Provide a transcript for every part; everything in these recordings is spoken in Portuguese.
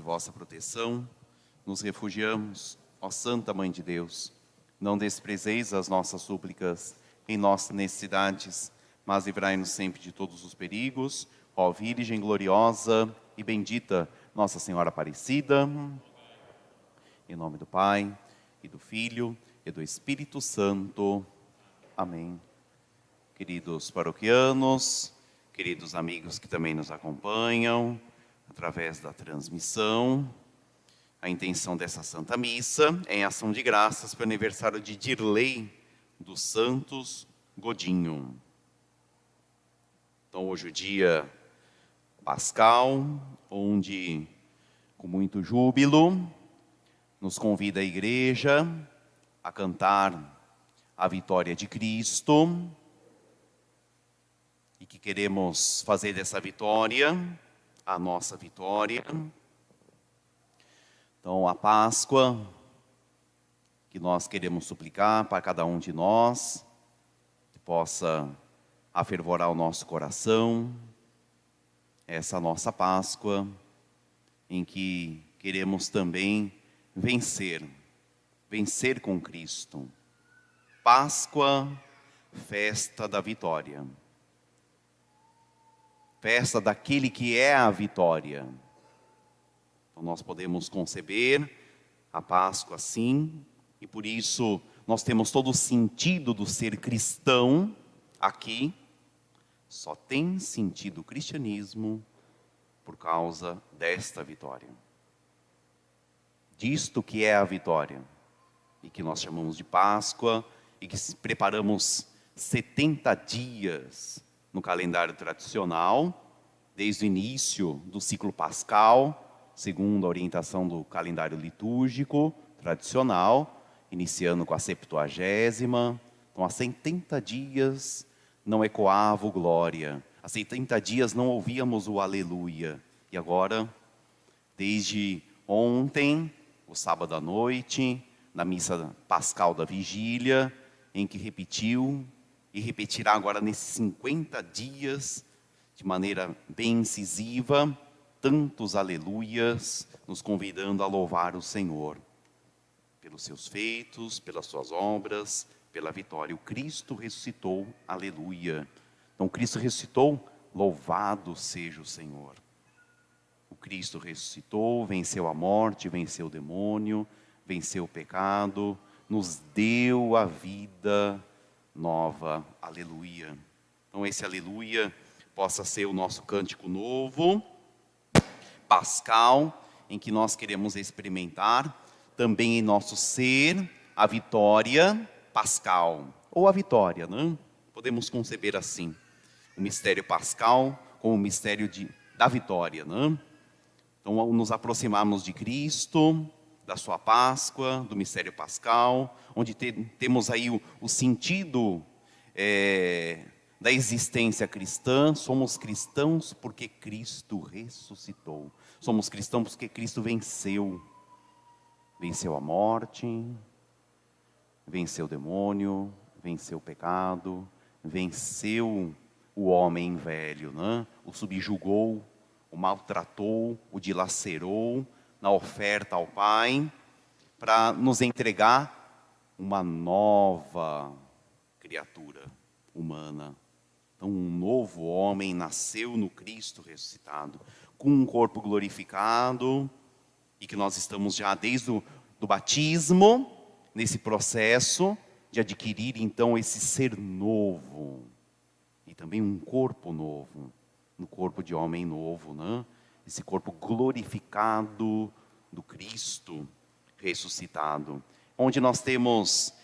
vossa proteção, nos refugiamos, ó Santa Mãe de Deus. Não desprezeis as nossas súplicas em nossas necessidades, mas livrai-nos sempre de todos os perigos, ó Virgem gloriosa e bendita, Nossa Senhora Aparecida. Em nome do Pai, e do Filho, e do Espírito Santo. Amém. Queridos paroquianos, queridos amigos que também nos acompanham através da transmissão, a intenção dessa Santa Missa é em ação de graças para o aniversário de Dirley dos Santos Godinho. Então hoje o dia pascal, onde com muito júbilo nos convida a igreja a cantar a vitória de Cristo e que queremos fazer dessa vitória a nossa vitória. Então, a Páscoa, que nós queremos suplicar para cada um de nós, que possa afervorar o nosso coração, essa nossa Páscoa, em que queremos também vencer com Cristo. Páscoa, festa da vitória. Festa daquele que é a vitória. Então nós podemos conceber a Páscoa assim, e por isso nós temos todo o sentido do ser cristão aqui. Só tem sentido o cristianismo por causa desta vitória. Disto que é a vitória, e que nós chamamos de Páscoa, e que preparamos 70 dias no calendário tradicional, desde o início do ciclo pascal, segundo a orientação do calendário litúrgico tradicional, iniciando com a 70ª. Então, há 70 dias não ecoava o glória, há 70 dias não ouvíamos o aleluia. E agora, desde ontem, o sábado à noite, na missa pascal da vigília, em que repetiu e repetirá agora nesses 50 dias, de maneira bem incisiva, tantos aleluias, nos convidando a louvar o Senhor, pelos seus feitos, pelas suas obras, pela vitória. O Cristo ressuscitou, aleluia. Então, Cristo ressuscitou, louvado seja o Senhor. O Cristo ressuscitou, venceu a morte, venceu o demônio, venceu o pecado, nos deu a vida nova, aleluia. Então esse aleluia possa ser o nosso cântico novo, pascal, em que nós queremos experimentar também em nosso ser a vitória pascal, ou a vitória, né? Podemos conceber assim, o mistério pascal como o mistério da vitória, né? Então, ao nos aproximarmos de Cristo, da sua Páscoa, do mistério pascal, onde temos aí o sentido da existência cristã. Somos cristãos porque Cristo ressuscitou. Somos cristãos porque Cristo venceu. Venceu a morte, venceu o demônio, venceu o pecado, venceu o homem velho, né? O subjugou, o maltratou, o dilacerou na oferta ao Pai, para nos entregar uma nova criatura humana. Então, um novo homem nasceu no Cristo ressuscitado, com um corpo glorificado, e que nós estamos já desde o batismo, nesse processo de adquirir então esse ser novo, e também um corpo novo, no corpo de homem novo, né? Esse corpo glorificado do Cristo ressuscitado, onde nós temos,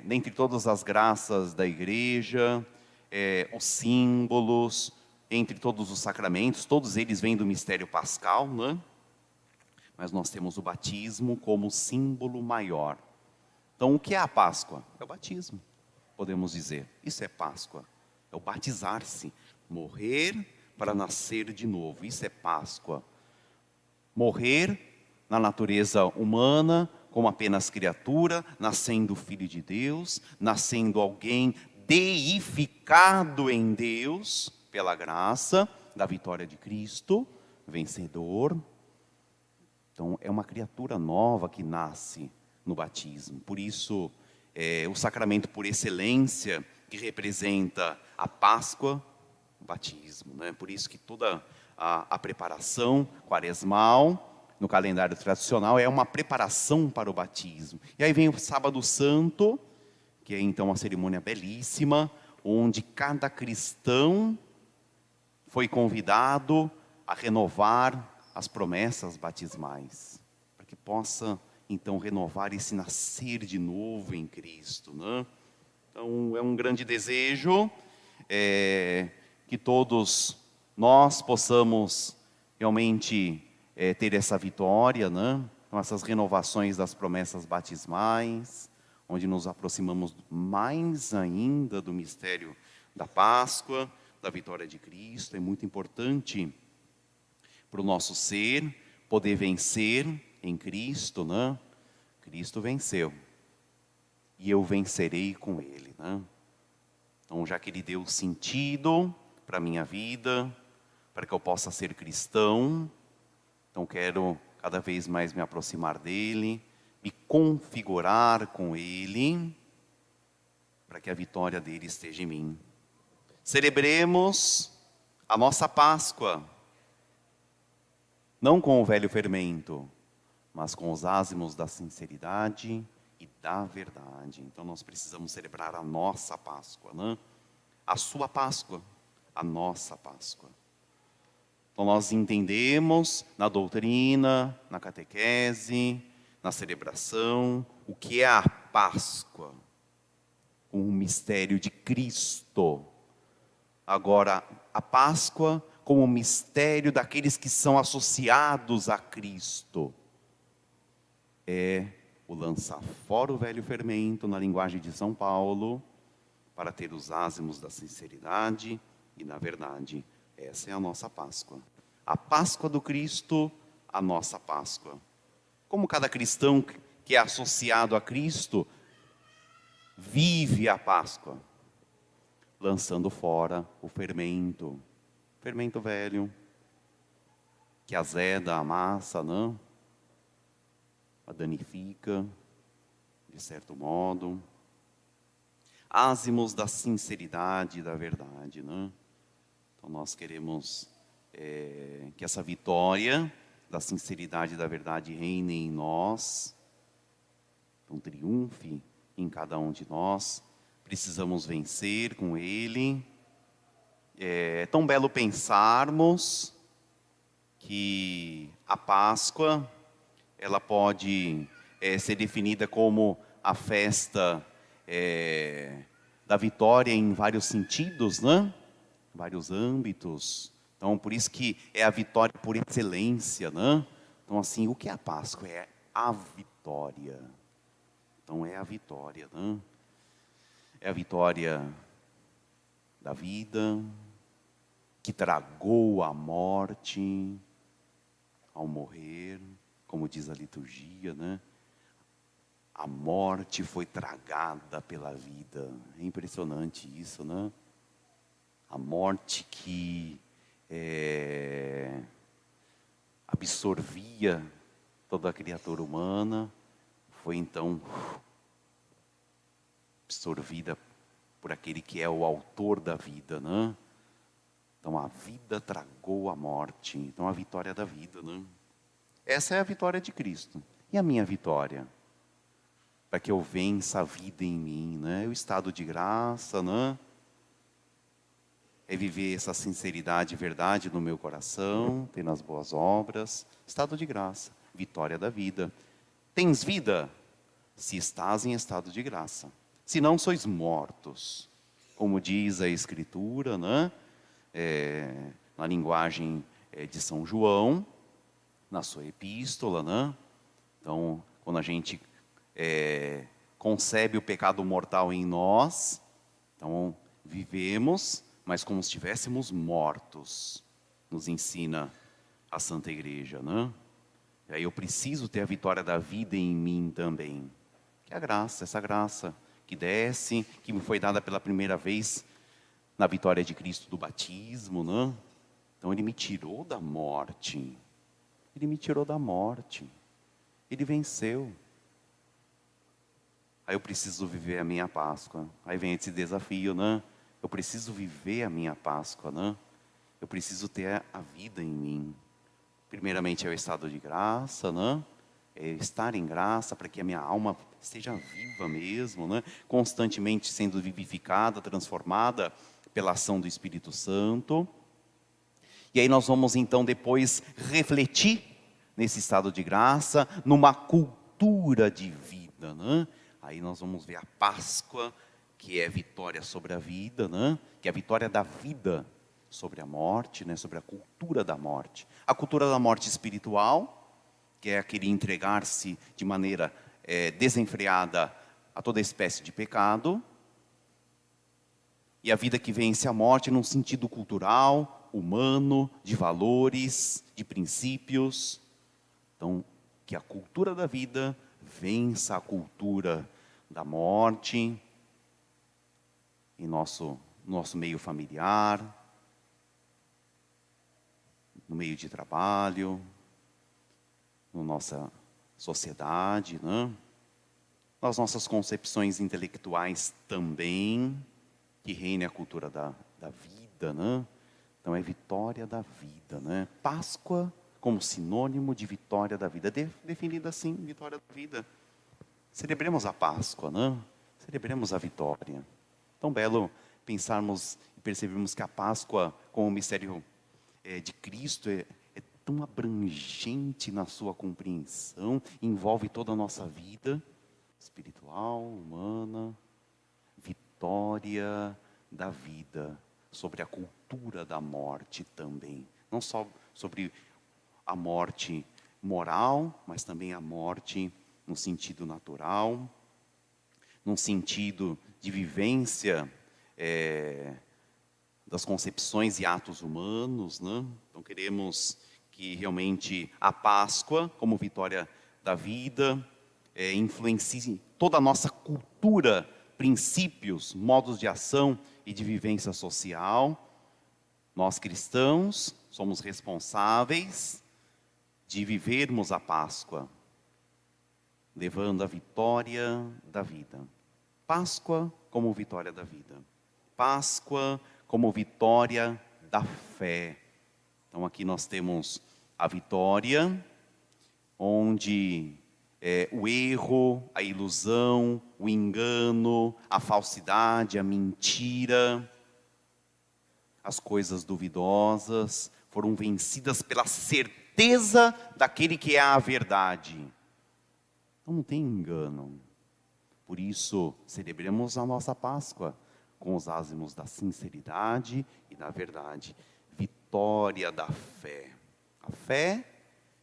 dentre todas as graças da igreja, os símbolos, entre todos os sacramentos, todos eles vêm do mistério pascal, né? Mas nós temos o batismo como símbolo maior. Então, o que é a Páscoa? É o batismo, podemos dizer. Isso é Páscoa, é o batizar-se, morrer para nascer de novo. Isso é Páscoa. Morrer na natureza humana, como apenas criatura, nascendo Filho de Deus, nascendo alguém deificado em Deus, pela graça da vitória de Cristo, vencedor. Então, é uma criatura nova que nasce no batismo. Por isso, o sacramento por excelência, que representa a Páscoa, o batismo, né? Por isso que toda a preparação quaresmal, no calendário tradicional, é uma preparação para o batismo. E aí vem o Sábado Santo, que é então uma cerimônia belíssima, onde cada cristão foi convidado a renovar as promessas batismais, para que possa então renovar esse nascer de novo em Cristo, né? Então é um grande desejo que todos nós possamos realmente ter essa vitória, né? Então essas renovações das promessas batismais, onde nos aproximamos mais ainda do mistério da Páscoa, da vitória de Cristo. É muito importante para o nosso ser poder vencer em Cristo, né? Cristo venceu e eu vencerei com Ele, né? Então, já que Ele deu sentido para a minha vida, para que eu possa ser cristão, então quero cada vez mais me aproximar dEle, me configurar com Ele, para que a vitória dEle esteja em mim. Celebremos a nossa Páscoa, não com o velho fermento, mas com os ázimos da sinceridade e da verdade. Então nós precisamos celebrar a nossa Páscoa, né? A sua Páscoa, a nossa Páscoa. Então nós entendemos na doutrina, na catequese, na celebração, o que é a Páscoa, o mistério de Cristo. Agora, a Páscoa como o mistério daqueles que são associados a Cristo. É o lançar fora o velho fermento, na linguagem de São Paulo, para ter os ázimos da sinceridade e da verdade. Essa é a nossa Páscoa. A Páscoa do Cristo, a nossa Páscoa. Como cada cristão que é associado a Cristo vive a Páscoa, lançando fora o fermento velho, que azeda a massa, não? A danifica, de certo modo. Ázimos da sinceridade e da verdade, não? Então nós queremos que essa vitória da sinceridade e da verdade reine em nós, então triunfe em cada um de nós. Precisamos vencer com Ele. É tão belo pensarmos que a Páscoa, ela pode ser definida como a festa da vitória em vários sentidos, né? Vários âmbitos. Então, por isso que é a vitória por excelência, né? Então, assim, o que é a Páscoa? É a vitória. Então, é a vitória, né? É a vitória da vida, que tragou a morte ao morrer, como diz a liturgia, né? A morte foi tragada pela vida. É impressionante isso, né? A morte que absorvia toda a criatura humana, foi então absorvida por aquele que é o autor da vida, né? Então a vida tragou a morte. Então a vitória da vida, né? Essa é a vitória de Cristo. E a minha vitória? Para que eu vença a vida em mim, né? O estado de graça, né? É viver essa sinceridade e verdade no meu coração, ter nas boas obras. Estado de graça, vitória da vida. Tens vida? Se estás em estado de graça. Se não, sois mortos. Como diz a Escritura, né? Na linguagem de São João, na sua epístola, né? Então, quando a gente concebe o pecado mortal em nós, então vivemos, mas como se estivéssemos mortos, nos ensina a Santa Igreja, né? E aí eu preciso ter a vitória da vida em mim também, que é a graça, essa graça que desce, que me foi dada pela primeira vez na vitória de Cristo do batismo, né? Então Ele me tirou da morte. Ele me tirou da morte. Ele venceu. Aí eu preciso viver a minha Páscoa. Aí vem esse desafio, né? Eu preciso viver a minha Páscoa, né? Eu preciso ter a vida em mim. Primeiramente é o estado de graça, né? É estar em graça para que a minha alma esteja viva mesmo, né? Constantemente sendo vivificada, transformada pela ação do Espírito Santo. E aí nós vamos então depois refletir nesse estado de graça, numa cultura de vida, né? Aí nós vamos ver a Páscoa, que é vitória sobre a vida, né? Que é a vitória da vida sobre a morte, né? Sobre a cultura da morte. A cultura da morte espiritual, que é aquele entregar-se de maneira desenfreada a toda espécie de pecado. E a vida que vence a morte num sentido cultural, humano, de valores, de princípios. Então, que a cultura da vida vença a cultura da morte em nosso meio familiar, no meio de trabalho, na nossa sociedade, né? Nas nossas concepções intelectuais também, que reine a cultura da vida, né? Então é vitória da vida, né? Páscoa como sinônimo de vitória da vida, definida assim, vitória da vida. Celebremos a Páscoa, né? Celebremos a vitória. Tão belo pensarmos e percebermos que a Páscoa, como o mistério de Cristo, é tão abrangente na sua compreensão, envolve toda a nossa vida, espiritual, humana, vitória da vida, sobre a cultura da morte também. Não só sobre a morte moral, mas também a morte no sentido natural, num sentido de vivência das concepções e atos humanos, né? Então queremos que realmente a Páscoa, como vitória da vida, influencie toda a nossa cultura, princípios, modos de ação e de vivência social. Nós cristãos somos responsáveis de vivermos a Páscoa, levando a vitória da vida. Páscoa como vitória da vida. Páscoa como vitória da fé. Então aqui nós temos a vitória, onde o erro, a ilusão, o engano, a falsidade, a mentira, as coisas duvidosas foram vencidas pela certeza daquele que é a verdade. Então não tem engano. Por isso, celebremos a nossa Páscoa com os ázimos da sinceridade e da verdade. Vitória da fé. A fé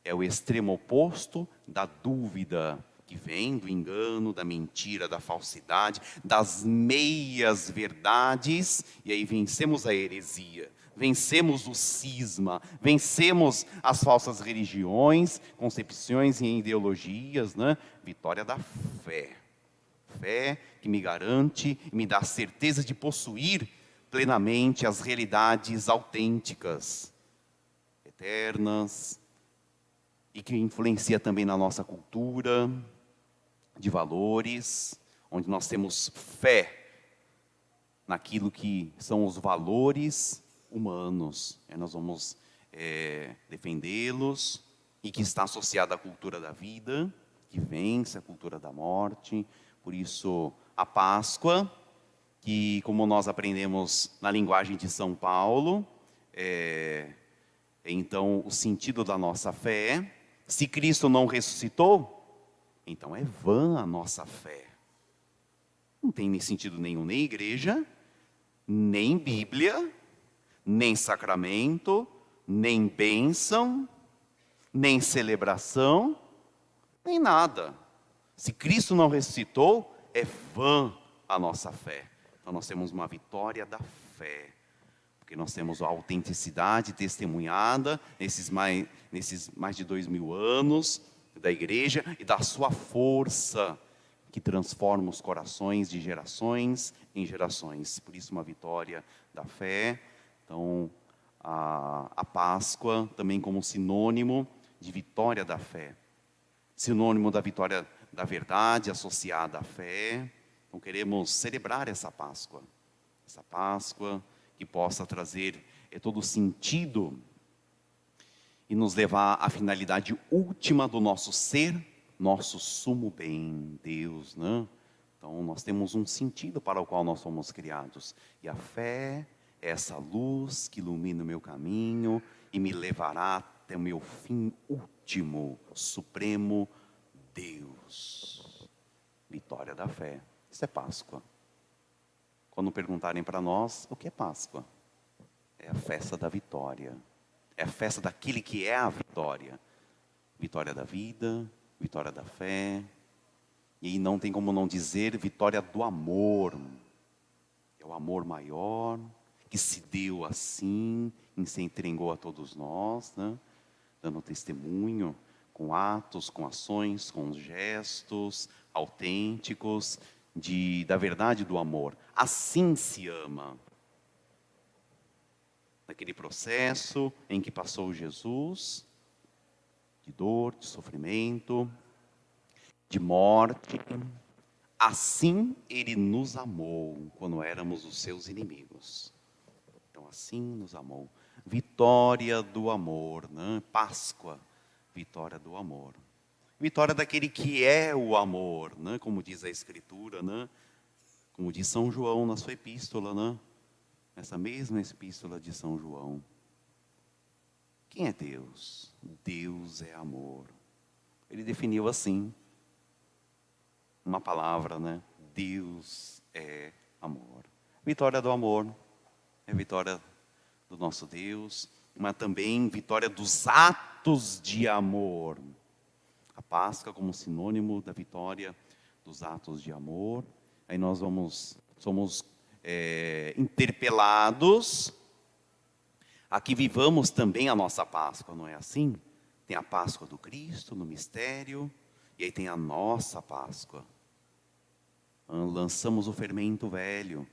é o extremo oposto da dúvida, que vem do engano, da mentira, da falsidade, das meias verdades, e aí vencemos a heresia, vencemos o cisma, vencemos as falsas religiões, concepções e ideologias, né? Vitória da fé. Fé que me garante e me dá a certeza de possuir plenamente as realidades autênticas, eternas, e que influencia também na nossa cultura de valores, onde nós temos fé naquilo que são os valores humanos. Nós vamos defendê-los, e que está associado à cultura da vida, que vence a cultura da morte. Por isso, a Páscoa, que, como nós aprendemos na linguagem de São Paulo, então, o sentido da nossa fé. Se Cristo não ressuscitou, então é vã a nossa fé. Não tem nem sentido nenhum, nem igreja, nem Bíblia, nem sacramento, nem bênção, nem celebração, nem nada. Se Cristo não ressuscitou, é vã a nossa fé. Então nós temos uma vitória da fé, porque nós temos a autenticidade testemunhada nesses mais de 2000 anos da igreja, e da sua força, que transforma os corações de gerações em gerações. Por isso, uma vitória da fé. Então, a Páscoa também como sinônimo de vitória da fé. Sinônimo da vitória da verdade associada à fé. Então queremos celebrar essa Páscoa que possa trazer todo o sentido e nos levar à finalidade última do nosso ser, nosso sumo bem, Deus, né? Então nós temos um sentido para o qual nós fomos criados. E a fé é essa luz que ilumina o meu caminho e me levará até o meu fim último, supremo, Deus. Vitória da fé. Isso é Páscoa. Quando perguntarem para nós, o que é Páscoa? É a festa da vitória. É a festa daquele que é a vitória. Vitória da vida, vitória da fé. E não tem como não dizer vitória do amor. É o amor maior, que se deu assim, e se entregou a todos nós, né? Dando testemunho, com atos, com ações, com gestos autênticos, da verdade do amor. Assim se ama. Naquele processo em que passou Jesus, de dor, de sofrimento, de morte, assim Ele nos amou, quando éramos os seus inimigos. Então assim nos amou. Vitória do amor, né? Páscoa, vitória do amor. Vitória daquele que é o amor, né? Como diz a Escritura, né? Como diz São João na sua epístola, né? Essa mesma epístola de São João. Quem é Deus? Deus é amor. Ele definiu assim, uma palavra, né? Deus é amor. Vitória do amor, é vitória do nosso Deus, mas também vitória dos atos de amor. A Páscoa como sinônimo da vitória dos atos de amor. Aí nós somos interpelados a que vivamos também a nossa Páscoa, não é assim? Tem a Páscoa do Cristo no mistério, e aí tem a nossa Páscoa. Lançamos o fermento velho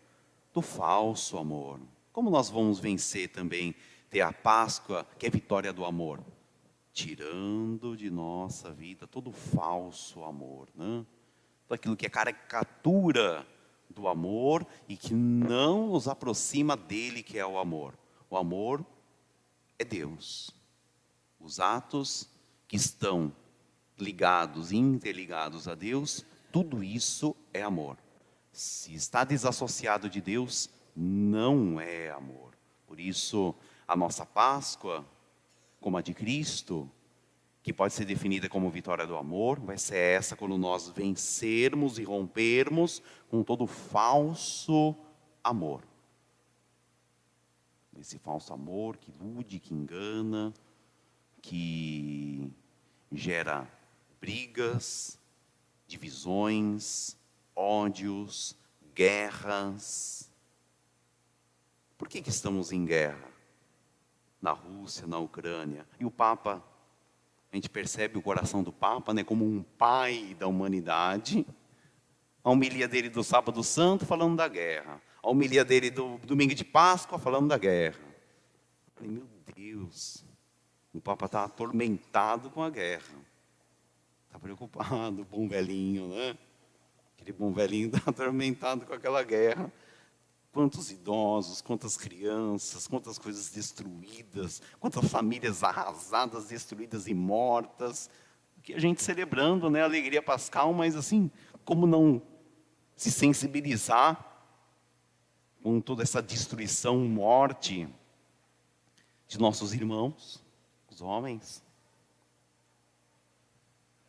do falso amor. Como nós vamos vencer também, ter a Páscoa, que é vitória do amor? Tirando de nossa vida todo falso amor, né? Tudo aquilo que é caricatura do amor e que não nos aproxima dele, que é o amor. O amor é Deus. Os atos que estão ligados, interligados a Deus, tudo isso é amor. Se está desassociado de Deus, não é amor. Por isso, a nossa Páscoa, como a de Cristo, que pode ser definida como vitória do amor, vai ser essa quando nós vencermos e rompermos com todo falso amor. Esse falso amor que ilude, que engana, que gera brigas, divisões, ódios, guerras. Por que estamos em guerra? Na Rússia, na Ucrânia. E o Papa, a gente percebe o coração do Papa, né, como um pai da humanidade. A homilia dele do Sábado Santo falando da guerra. A homilia dele do Domingo de Páscoa falando da guerra. Falei, meu Deus, o Papa está atormentado com a guerra. Está preocupado, bom velhinho, né? Aquele bom velhinho está atormentado com aquela guerra. Quantos idosos, quantas crianças, quantas coisas destruídas, quantas famílias arrasadas, destruídas e mortas. Que a gente celebrando, né, a alegria pascal, mas assim, como não se sensibilizar com toda essa destruição, morte de nossos irmãos, os homens,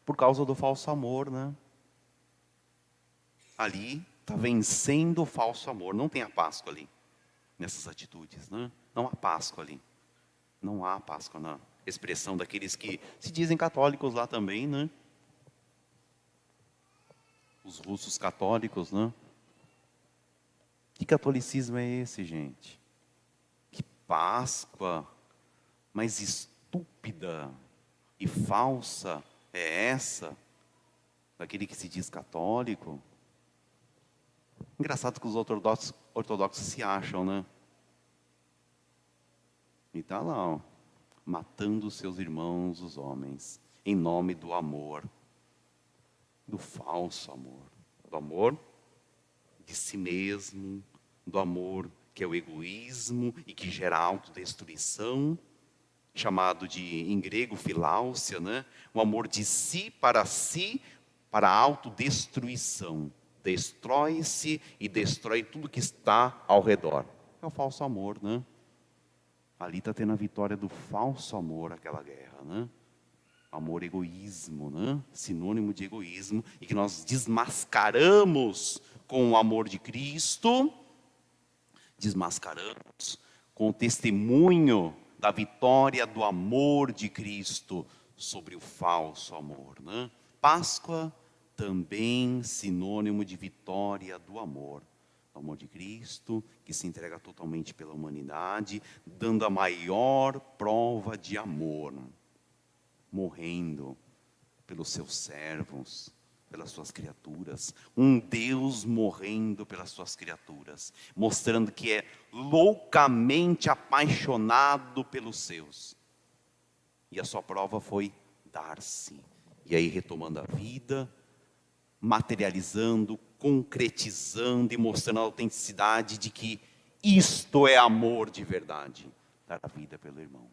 por causa do falso amor, né? Ali está vencendo o falso amor. Não tem a Páscoa ali, nessas atitudes, né? Não há Páscoa ali. Não há Páscoa na expressão daqueles que se dizem católicos lá também, né? Os russos católicos, né? Que catolicismo é esse, gente? Que Páscoa mais estúpida e falsa é essa? Daquele que se diz católico? Engraçado que os ortodoxos se acham, né? E tá lá, ó, matando seus irmãos, os homens, em nome do amor, do falso amor, do amor de si mesmo, do amor que é o egoísmo e que gera autodestruição, chamado em grego filáusia, né? O amor de si, para a autodestruição. Destrói-se e destrói tudo que está ao redor. É o falso amor, né? Ali está tendo a vitória do falso amor, aquela guerra, né? Amor, egoísmo, né? Sinônimo de egoísmo, e que nós desmascaramos com o amor de Cristo, desmascaramos com o testemunho da vitória do amor de Cristo sobre o falso amor, né? Páscoa também sinônimo de vitória do amor de Cristo, que se entrega totalmente pela humanidade, dando a maior prova de amor, morrendo pelos seus servos, pelas suas criaturas, um Deus morrendo pelas suas criaturas, mostrando que é loucamente apaixonado pelos seus. E a sua prova foi dar-se. E aí retomando a vida, materializando, concretizando e mostrando a autenticidade de que isto é amor de verdade. Dar a vida pelo irmão.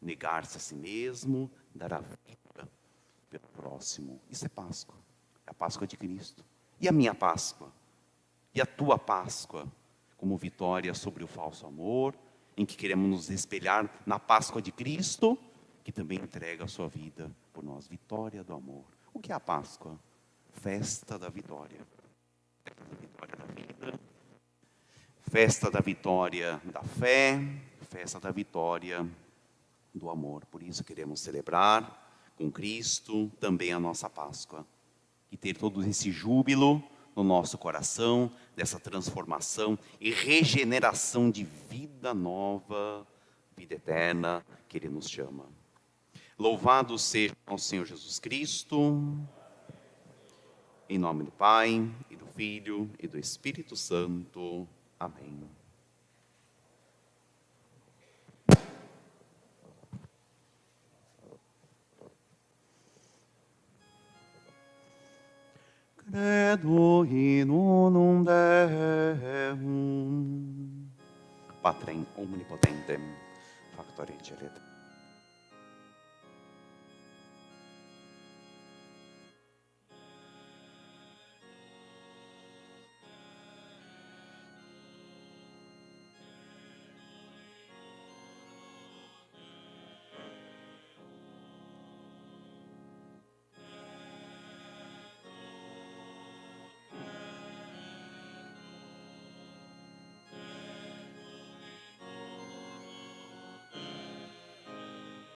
Negar-se a si mesmo, dar a vida pelo próximo. Isso é Páscoa. É a Páscoa de Cristo. E a minha Páscoa? E a tua Páscoa? Como vitória sobre o falso amor, em que queremos nos espelhar na Páscoa de Cristo, que também entrega a sua vida por nós. Vitória do amor. O que é a Páscoa? Festa da vitória. Festa da vitória da vida. Festa da vitória da fé. Festa da vitória do amor. Por isso queremos celebrar com Cristo também a nossa Páscoa. E ter todo esse júbilo no nosso coração, dessa transformação e regeneração de vida nova, vida eterna, que Ele nos chama. Louvado seja o Senhor Jesus Cristo, em nome do Pai, e do Filho, e do Espírito Santo. Amém. Credo in unum Deum, Patrem omnipotentem, factor et